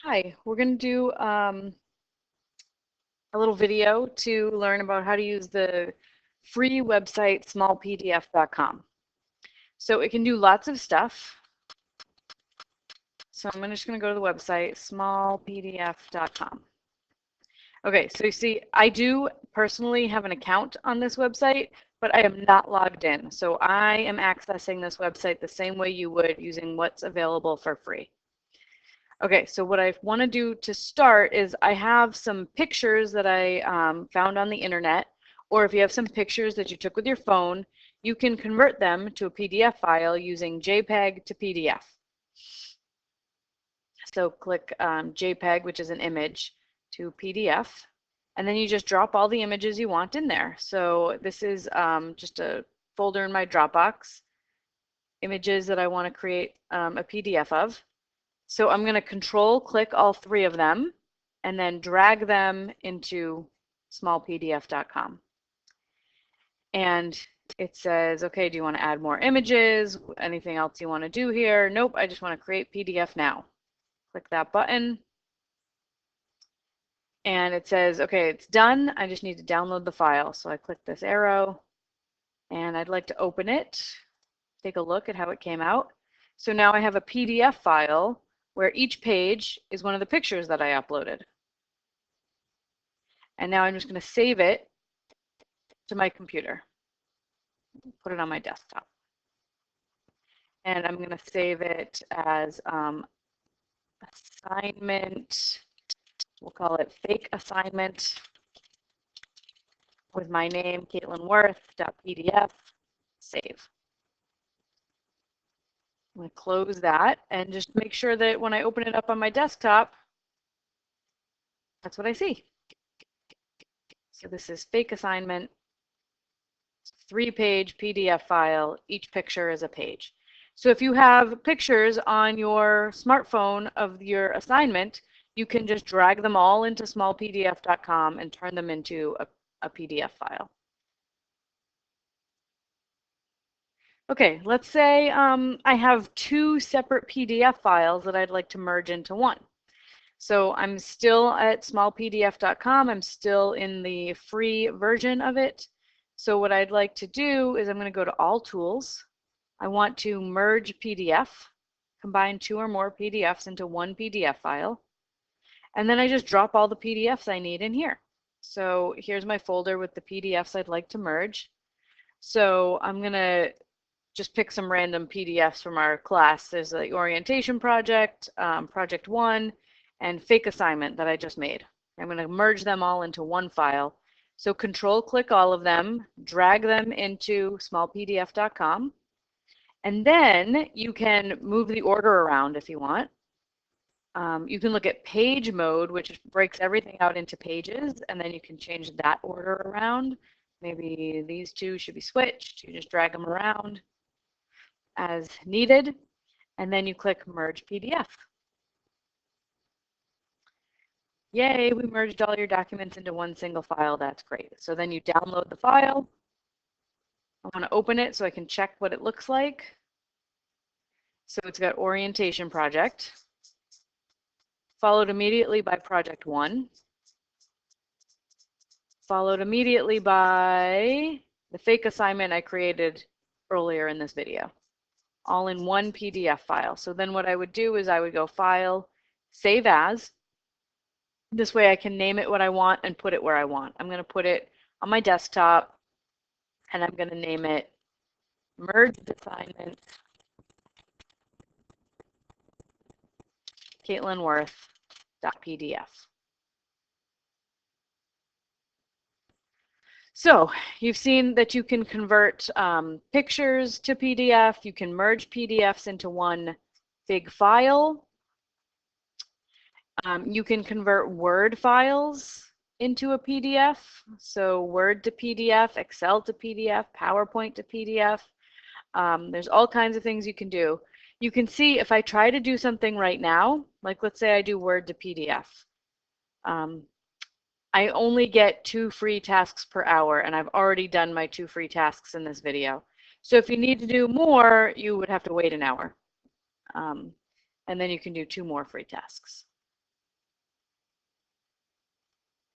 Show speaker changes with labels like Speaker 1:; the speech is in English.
Speaker 1: Hi, we're going to do a little video to learn about how to use the free website smallpdf.com. So it can do lots of stuff. So I'm just going to go to the website smallpdf.com. Okay, so you see, I do personally have an account on this website, but I am not logged in. So I am accessing this website the same way you would using what's available for free. Okay, so what I want to do to start is I have some pictures that I found on the internet, or if you have some pictures that you took with your phone, you can convert them to a PDF file using JPEG to PDF. So click JPEG, which is an image, to PDF, and then you just drop all the images you want in there. So this is just a folder in my Dropbox, images that I want to create a PDF of. So I'm going to control click all three of them and then drag them into smallpdf.com. And it says, okay, do you want to add more images? Anything else you want to do here? Nope, I just want to create PDF now. Click that button. And it says, okay, it's done. I just need to download the file. So I click this arrow and I'd like to open it, take a look at how it came out. So now I have a PDF file where each page is one of the pictures that I uploaded. And now I'm just going to save it to my computer, put it on my desktop. And I'm going to save it as assignment, we'll call it fake assignment with my name, CaitlinWorth.pdf, save. I'm going to close that and just make sure that when I open it up on my desktop, that's what I see. So this is fake assignment, 3-page PDF file. Each picture is a page. So if you have pictures on your smartphone of your assignment, you can just drag them all into smallpdf.com and turn them into a PDF file. Okay, let's say I have 2 separate PDF files that I'd like to merge into one. So I'm still at smallpdf.com. I'm still in the free version of it. So what I'd like to do is I'm going to go to All Tools. I want to merge PDF, combine 2 or more PDFs into one PDF file. And then I just drop all the PDFs I need in here. So here's my folder with the PDFs I'd like to merge. So I'm going to just pick some random PDFs from our class. There's the orientation project, project 1, and fake assignment that I just made. I'm going to merge them all into one file. So control click all of them, drag them into smallpdf.com, and then you can move the order around if you want. You can look at page mode, which breaks everything out into pages, and then you can change that order around. Maybe these 2 should be switched. You just drag them around as needed, and then you click Merge PDF. Yay, we merged all your documents into one single file. That's great. So then you download the file. I want to open it so I can check what it looks like. So it's got orientation project, followed immediately by project 1, followed immediately by the fake assignment I created earlier in this video, all in one PDF file. So then what I would do is I would go File, Save As. This way I can name it what I want and put it where I want. I'm going to put it on my desktop, and I'm going to name it Merged Assignment CaitlinWorth.pdf. So you've seen that you can convert pictures to PDF. You can merge PDFs into one big file. You can convert Word files into a PDF. So Word to PDF, Excel to PDF, PowerPoint to PDF. There's all kinds of things you can do. You can see if I try to do something right now, like let's say I do Word to PDF. I only get 2 free tasks per hour, and I've already done my 2 free tasks in this video. So if you need to do more, you would have to wait an hour. And then you can do 2 more free tasks.